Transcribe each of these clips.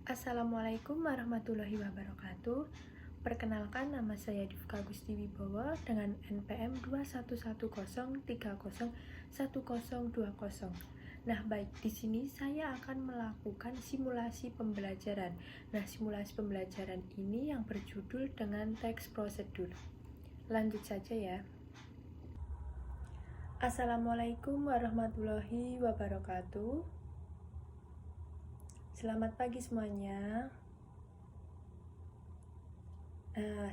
Assalamualaikum warahmatullahi wabarakatuh. Perkenalkan, nama saya Divka Gusti Wibowo dengan NPM 2110301020. Nah, baik, di sini saya akan melakukan simulasi pembelajaran. Nah, simulasi pembelajaran ini yang berjudul dengan teks prosedur. Lanjut saja ya. Assalamualaikum warahmatullahi wabarakatuh. Selamat pagi semuanya.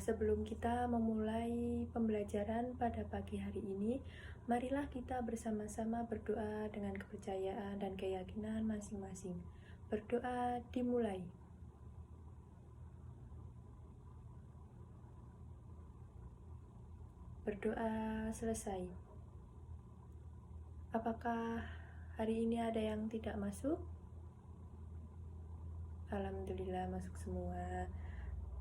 Sebelum kita memulai pembelajaran pada pagi hari ini, marilah kita bersama-sama berdoa dengan kepercayaan dan keyakinan masing-masing. Berdoa dimulai. Berdoa selesai. Apakah hari ini ada yang tidak masuk? Alhamdulillah masuk semua.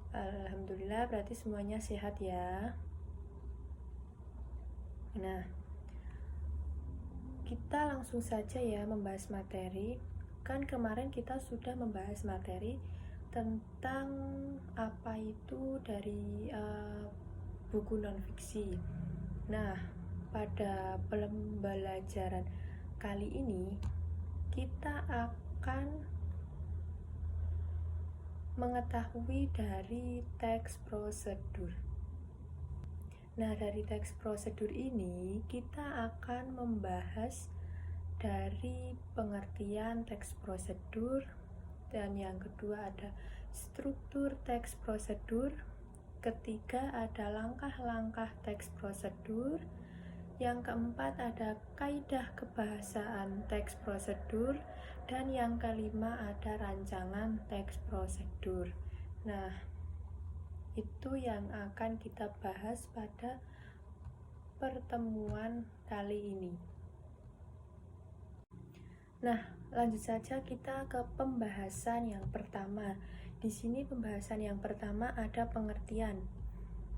Alhamdulillah, berarti semuanya sehat ya. Nah, kita langsung saja ya membahas materi. Kan kemarin kita sudah membahas materi tentang apa itu dari buku non-fiksi. Nah, pada pembelajaran kali ini kita akan mengetahui dari teks prosedur. Nah, dari teks prosedur ini kita akan membahas dari pengertian teks prosedur, dan yang kedua ada struktur teks prosedur, ketiga ada langkah-langkah teks prosedur, yang keempat ada kaidah kebahasaan teks prosedur, dan yang kelima ada rancangan teks prosedur. Nah, itu yang akan kita bahas pada pertemuan kali ini. Nah, lanjut saja kita ke pembahasan yang pertama. Di sini pembahasan yang pertama ada pengertian.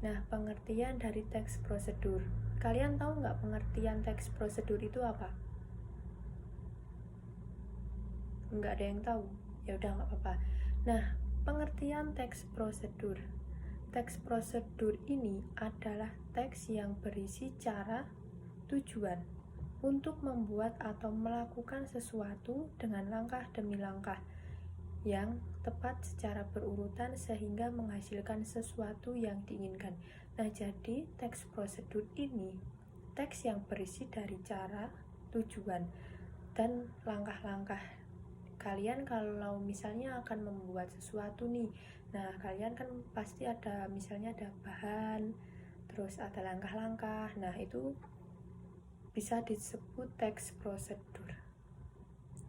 Nah, pengertian dari teks prosedur. Kalian tahu nggak pengertian teks prosedur itu apa? Nggak ada yang tahu? Ya udah, nggak apa-apa. Nah, pengertian teks prosedur. Teks prosedur ini adalah teks yang berisi cara, tujuan untuk membuat atau melakukan sesuatu dengan langkah demi langkah yang tepat secara berurutan sehingga menghasilkan sesuatu yang diinginkan. Nah, jadi teks prosedur ini teks yang berisi dari cara, tujuan, dan langkah-langkah. Kalian kalau misalnya akan membuat sesuatu nih, nah kalian kan pasti ada, misalnya ada bahan, terus ada langkah-langkah. Nah, itu bisa disebut teks prosedur.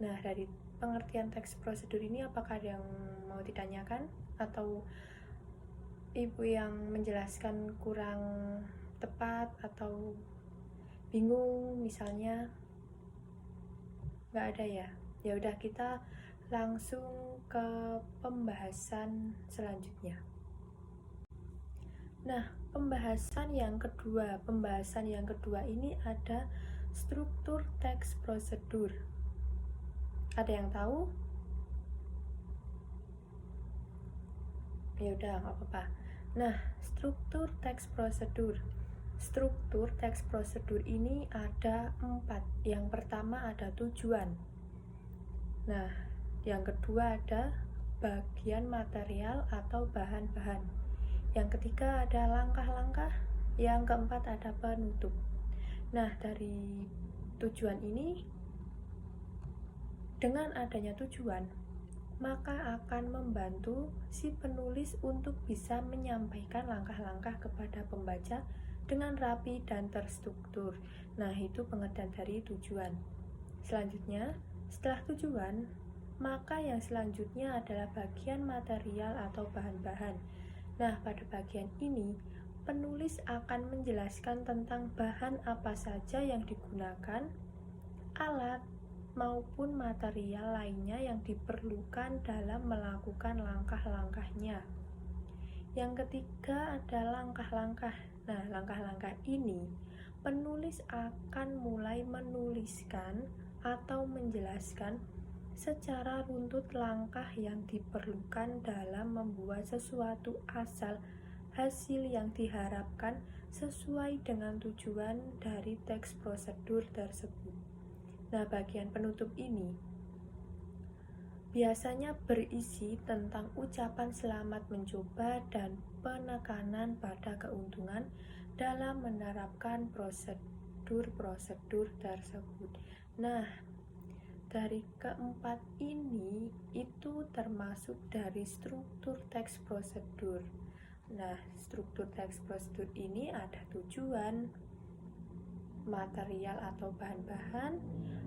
Nah, dari pengertian teks prosedur ini apakah ada yang mau ditanyakan atau ibu yang menjelaskan kurang tepat atau bingung misalnya? Nggak ada ya? Ya udah, kita langsung ke pembahasan selanjutnya. Nah, pembahasan yang kedua ini ada struktur teks prosedur. Ada yang tahu? Ya udah, nggak apa-apa. Nah, struktur teks prosedur. Struktur teks prosedur ini ada 4. Yang pertama ada tujuan. Nah, yang kedua ada bagian material atau bahan-bahan. Yang ketiga ada langkah-langkah. Yang keempat ada penutup. Nah, dari tujuan ini, dengan adanya tujuan, maka akan membantu si penulis untuk bisa menyampaikan langkah-langkah kepada pembaca dengan rapi dan terstruktur. Nah, itu pengertian dari tujuan. Selanjutnya, setelah tujuan, maka yang selanjutnya adalah bagian material atau bahan-bahan. Nah, pada bagian ini, penulis akan menjelaskan tentang bahan apa saja yang digunakan, alat, maupun material lainnya yang diperlukan dalam melakukan langkah-langkahnya. Yang ketiga ada langkah-langkah. Nah, langkah-langkah ini penulis akan mulai menuliskan atau menjelaskan secara runtut langkah yang diperlukan dalam membuat sesuatu asal hasil yang diharapkan sesuai dengan tujuan dari teks prosedur tersebut. Nah, bagian penutup ini biasanya berisi tentang ucapan selamat mencoba dan penekanan pada keuntungan dalam menerapkan prosedur-prosedur tersebut. Nah, dari keempat ini itu termasuk dari struktur teks prosedur. Nah, struktur teks prosedur ini ada tujuan, material atau bahan-bahan,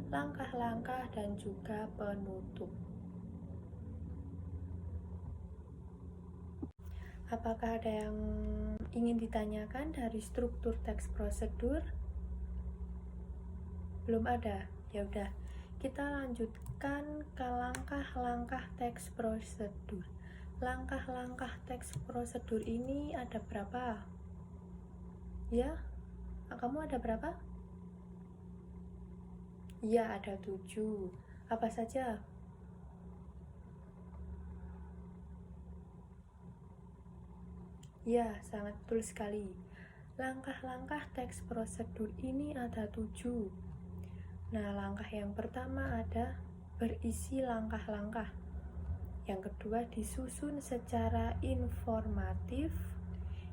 langkah-langkah, dan juga penutup. Apakah ada yang ingin ditanyakan dari struktur teks prosedur? Belum ada? Ya udah, kita lanjutkan ke langkah-langkah teks prosedur. Langkah-langkah teks prosedur ini ada berapa? Ya, kamu ada berapa? Ya, ada 7. Apa saja? Ya, sangat betul sekali. Langkah-langkah teks prosedur ini ada 7. Nah, langkah yang pertama ada berisi langkah-langkah. Yang kedua disusun secara informatif.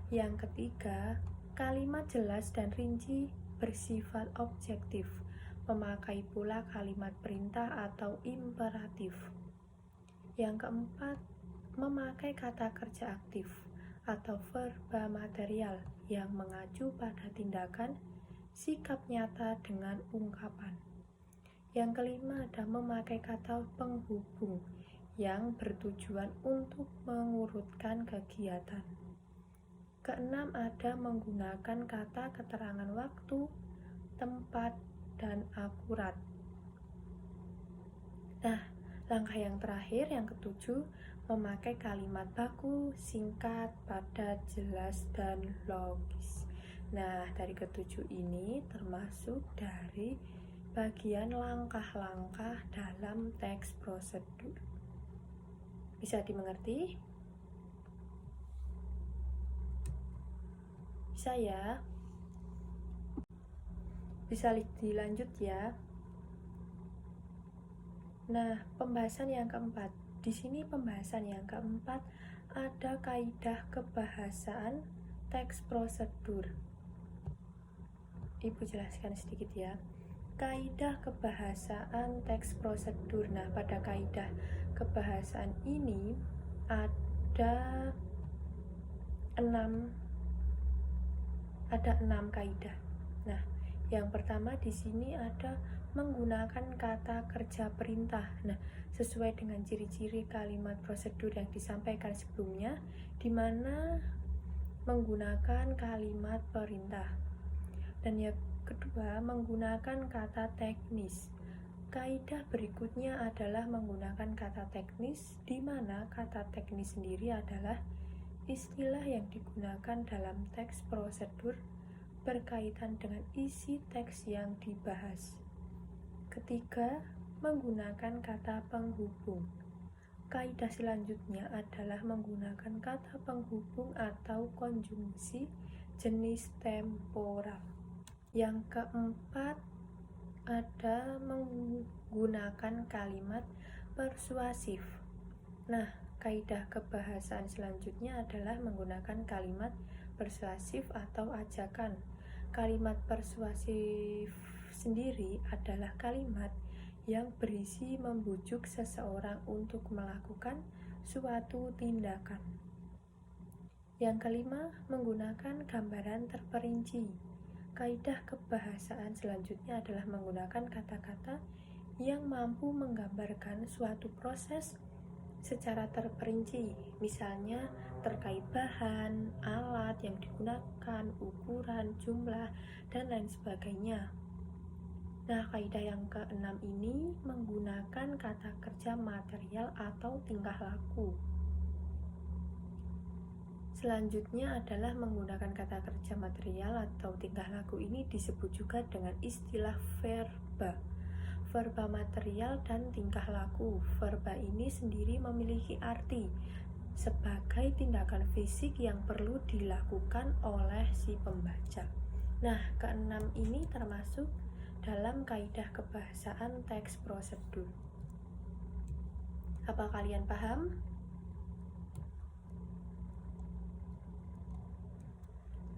Yang ketiga, kalimat jelas dan rinci bersifat objektif, memakai pula kalimat perintah atau imperatif. Yang keempat, memakai kata kerja aktif atau verba material yang mengacu pada tindakan sikap nyata dengan ungkapan. Yang kelima ada memakai kata penghubung yang bertujuan untuk mengurutkan kegiatan. Keenam ada menggunakan kata keterangan waktu, tempat, dan akurat. Nah, langkah yang terakhir, yang ketujuh, memakai kalimat baku, singkat, padat, jelas, dan logis. Nah, dari ketujuh ini termasuk dari bagian langkah-langkah dalam teks prosedur. Bisa dimengerti? Bisa ya? Bisa dilanjut ya? Nah, pembahasan yang keempat. Di sini pembahasan yang keempat ada kaidah kebahasaan teks prosedur. Ibu jelaskan sedikit ya. Kaidah kebahasaan teks prosedur. Nah, pada kaidah kebahasaan ini ada 6 kaidah. Nah, yang pertama di sini ada menggunakan kata kerja perintah. Nah, sesuai dengan ciri-ciri kalimat prosedur yang disampaikan sebelumnya, di mana menggunakan kalimat perintah. Dan yang kedua, menggunakan kata teknis. Kaidah berikutnya adalah menggunakan kata teknis, di mana kata teknis sendiri adalah istilah yang digunakan dalam teks prosedur berkaitan dengan isi teks yang dibahas. Ketiga, menggunakan kata penghubung. Kaidah selanjutnya adalah menggunakan kata penghubung atau konjungsi jenis temporal. Yang keempat, ada menggunakan kalimat persuasif. Nah, kaidah kebahasaan selanjutnya adalah menggunakan kalimat persuasif atau ajakan. Kalimat persuasif sendiri adalah kalimat yang berisi membujuk seseorang untuk melakukan suatu tindakan. Yang kelima, menggunakan gambaran terperinci. Kaidah kebahasaan selanjutnya adalah menggunakan kata-kata yang mampu menggambarkan suatu proses secara terperinci, misalnya terkait bahan, alat yang digunakan, ukuran, jumlah, dan lain sebagainya. Nah, kaidah yang keenam ini menggunakan kata kerja material atau tingkah laku. Selanjutnya adalah menggunakan kata kerja material atau tingkah laku ini disebut juga dengan istilah verba. verba material dan tingkah laku. Verba ini sendiri memiliki arti sebagai tindakan fisik yang perlu dilakukan oleh si pembaca. Nah, keenam ini termasuk dalam kaidah kebahasaan teks prosedur. Apa kalian paham?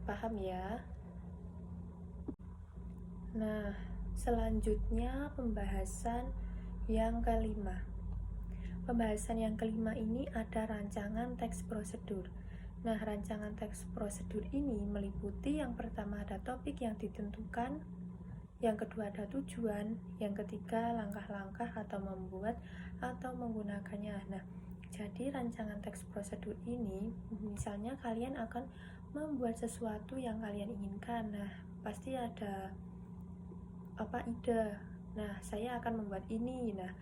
Paham ya? Nah, selanjutnya pembahasan yang kelima. Pembahasan yang kelima ini ada rancangan teks prosedur. Nah, rancangan teks prosedur ini meliputi yang pertama ada topik yang ditentukan, yang kedua ada tujuan, yang ketiga langkah-langkah atau membuat atau menggunakannya. Nah, jadi rancangan teks prosedur ini, misalnya kalian akan membuat sesuatu yang kalian inginkan. Nah, pasti ada ide. Nah, saya akan membuat ini. Nah,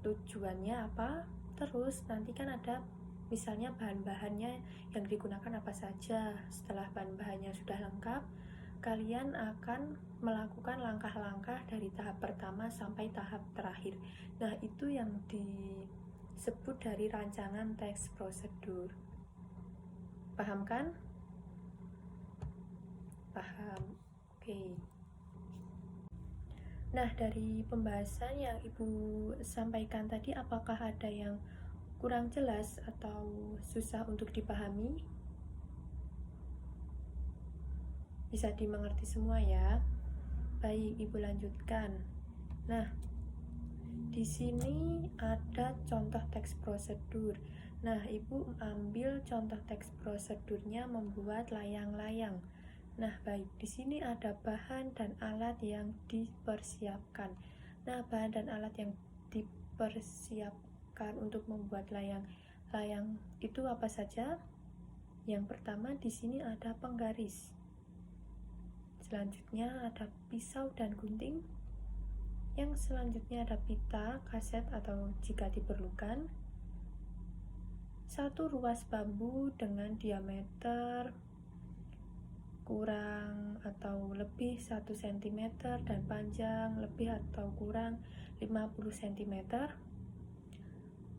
tujuannya apa? Terus nanti kan ada misalnya bahan-bahannya yang digunakan apa saja. Setelah bahan-bahannya sudah lengkap, kalian akan melakukan langkah-langkah dari tahap pertama sampai tahap terakhir. Nah, itu yang disebut dari rancangan teks prosedur. Paham kan? Paham. Oke. Nah, dari pembahasan yang Ibu sampaikan tadi, apakah ada yang kurang jelas atau susah untuk dipahami? Bisa dimengerti semua ya? Baik, Ibu lanjutkan. Nah, di sini ada contoh teks prosedur. Nah, Ibu ambil contoh teks prosedurnya membuat layang-layang. Nah, baik, di sini ada bahan dan alat yang dipersiapkan. Nah, bahan dan alat yang dipersiapkan untuk membuat layang-layang itu apa saja? Yang pertama di sini ada penggaris. Selanjutnya ada pisau dan gunting. Yang selanjutnya ada pita, kaset atau jika diperlukan. Satu ruas bambu dengan diameter kurang atau lebih 1 cm dan panjang lebih atau kurang 50 cm.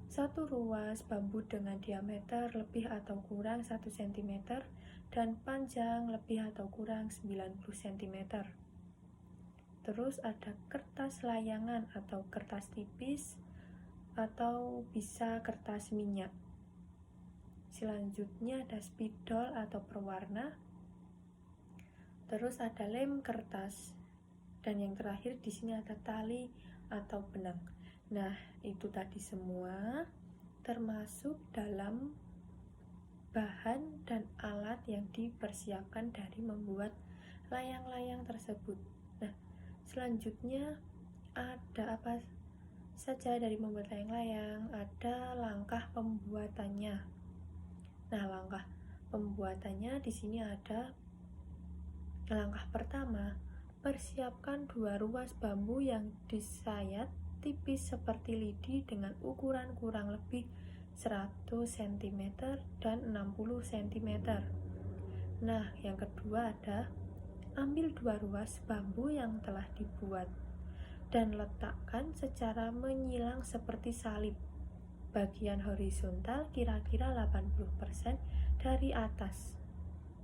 Satu ruas bambu dengan diameter lebih atau kurang 1 cm dan panjang lebih atau kurang 90 cm. Terus ada kertas layangan atau kertas tipis atau bisa kertas minyak. Selanjutnya ada spidol atau perwarna. Terus ada lem kertas, dan yang terakhir di sini ada tali atau benang. Nah, itu tadi semua termasuk dalam bahan dan alat yang dipersiapkan dari membuat layang-layang tersebut. Nah, selanjutnya ada apa saja dari membuat layang-layang? Ada langkah pembuatannya. Nah, langkah pembuatannya di sini ada. Langkah pertama, persiapkan 2 ruas bambu yang disayat tipis seperti lidi dengan ukuran kurang lebih 100 cm dan 60 cm. Nah, yang kedua ada ambil 2 ruas bambu yang telah dibuat dan letakkan secara menyilang seperti salib. Bagian horizontal kira-kira 80% dari atas.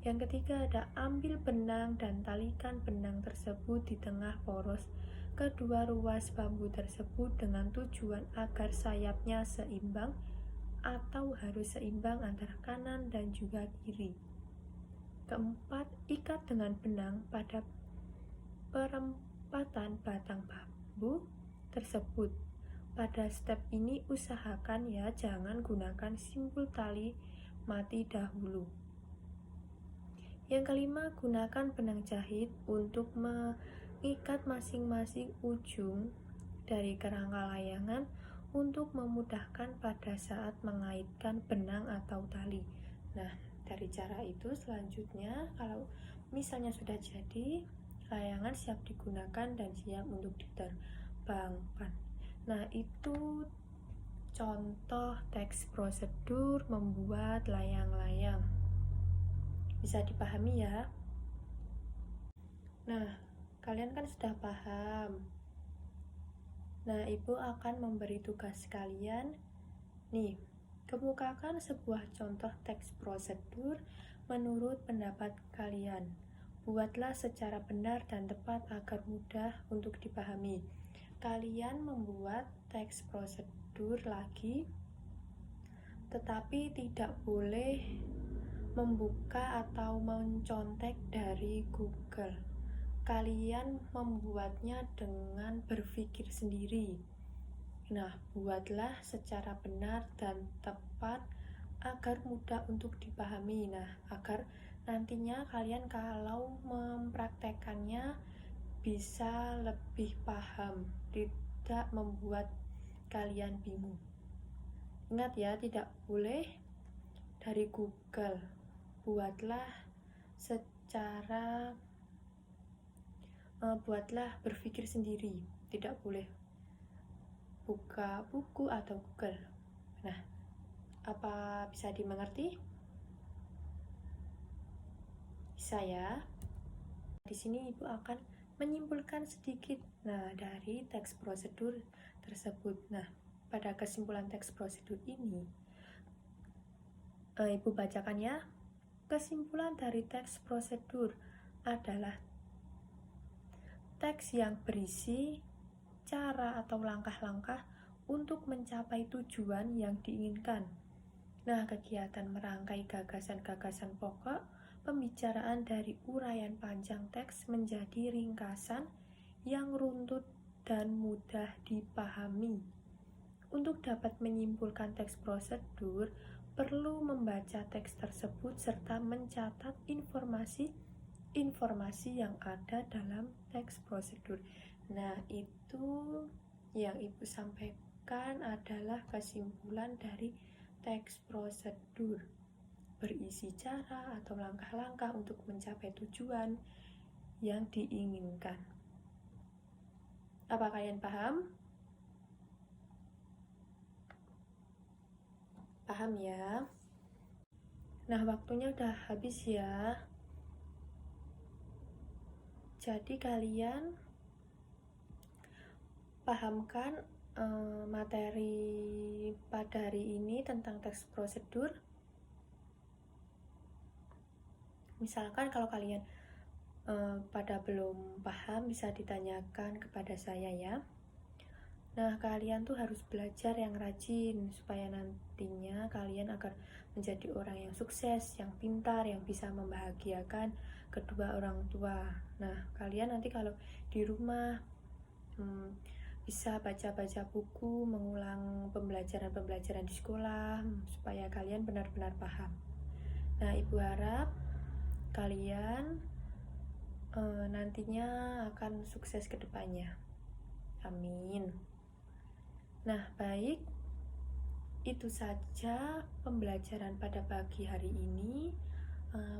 Yang ketiga ada ambil benang dan talikan benang tersebut di tengah poros kedua ruas bambu tersebut dengan tujuan agar sayapnya seimbang atau harus seimbang antara kanan dan juga kiri. Keempat, ikat dengan benang pada perempatan batang bambu tersebut. Pada step ini usahakan ya jangan gunakan simpul tali mati dahulu. Yang kelima, gunakan benang jahit untuk mengikat masing-masing ujung dari kerangka layangan untuk memudahkan pada saat mengaitkan benang atau tali. Nah, dari cara itu selanjutnya kalau misalnya sudah jadi, layangan siap digunakan dan siap untuk diterbangkan. Nah, itu contoh teks prosedur membuat layang-layang. Bisa dipahami ya? Nah, kalian kan sudah paham. Nah, Ibu akan memberi tugas kalian. Nih, kemukakan sebuah contoh teks prosedur menurut pendapat kalian. Buatlah secara benar dan tepat agar mudah untuk dipahami. Kalian membuat teks prosedur lagi, tetapi tidak boleh membuka atau mencontek dari Google. Kalian membuatnya dengan berpikir sendiri. Nah, buatlah secara benar dan tepat agar mudah untuk dipahami. Nah, agar nantinya kalian kalau mempraktekannya bisa lebih paham, tidak membuat kalian bingung. Ingat ya, tidak boleh dari Google. Buatlah berpikir sendiri, tidak boleh buka buku atau Google. Nah, apa bisa dimengerti? Bisa ya. Di sini Ibu akan menyimpulkan sedikit dari teks prosedur tersebut. Nah, pada kesimpulan teks prosedur ini Ibu bacakan ya. Kesimpulan dari teks prosedur adalah teks yang berisi cara atau langkah-langkah untuk mencapai tujuan yang diinginkan. Nah, kegiatan merangkai gagasan-gagasan pokok pembicaraan dari uraian panjang teks menjadi ringkasan yang runtut dan mudah dipahami. Untuk dapat menyimpulkan teks prosedur, perlu membaca teks tersebut serta mencatat informasi yang ada dalam teks prosedur. Nah, itu yang Ibu sampaikan adalah kesimpulan dari teks prosedur, berisi cara atau langkah-langkah untuk mencapai tujuan yang diinginkan. Apa kalian paham? Paham ya? Nah, waktunya udah habis ya. Jadi kalian pahamkan materi pada hari ini tentang teks prosedur. Misalkan kalau kalian pada belum paham, bisa ditanyakan kepada saya ya. Nah, kalian tuh harus belajar yang rajin supaya nantinya kalian agar menjadi orang yang sukses, yang pintar, yang bisa membahagiakan kedua orang tua. Nah, kalian nanti kalau di rumah bisa baca-baca buku, mengulang pembelajaran-pembelajaran di sekolah supaya kalian benar-benar paham. Nah, Ibu harap kalian nantinya akan sukses ke depannya. Amin. Nah, baik. Itu saja pembelajaran pada pagi hari ini.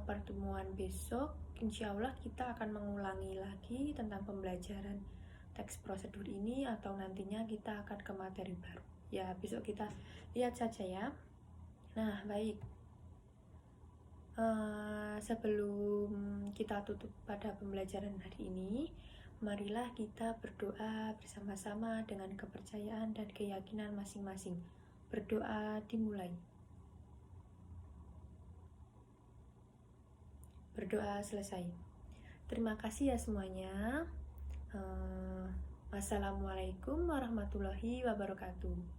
Pertemuan besok, insya Allah kita akan mengulangi lagi tentang pembelajaran teks prosedur ini, atau nantinya kita akan ke materi baru. Ya, besok kita lihat saja ya. Nah, baik. Sebelum kita tutup pada pembelajaran hari ini, marilah kita berdoa bersama-sama dengan kepercayaan dan keyakinan masing-masing. Berdoa dimulai. Berdoa selesai. Terima kasih ya semuanya. Wassalamualaikum warahmatullahi wabarakatuh.